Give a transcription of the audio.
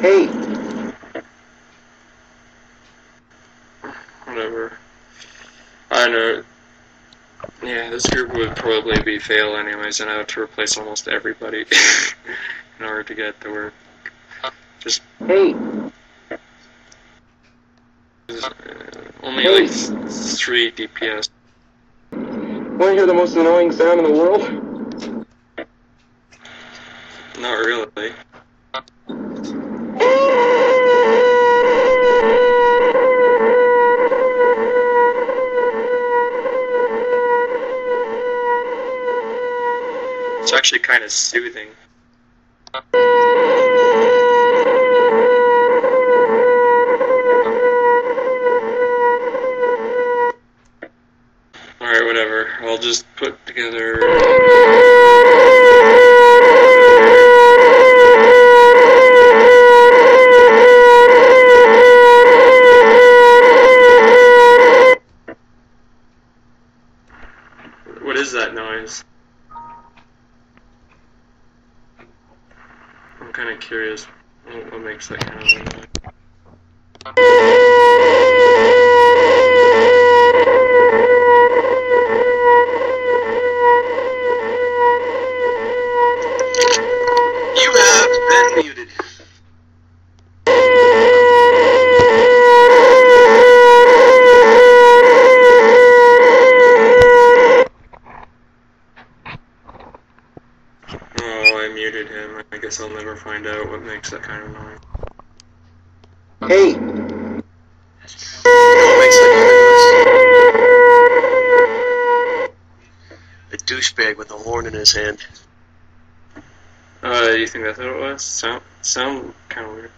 Hey! Whatever. I know. Yeah, this group would probably be fail anyways, and I have to replace almost everybody in order to get the work. Just Hey! only Hey. like 3 DPS. Want to hear the most annoying sound in the world? Not really. It's actually kind of soothing. Alright, whatever. I'll just put together... What is that noise? I'm kind of curious what makes that kind of noise. You have been muted. Oh, I muted him. I guess I'll never find out what makes that kind of noise. Hey! You know what makes that kind of noise? A douchebag with a horn in his hand. You think that's what it was? Sound kind of weird.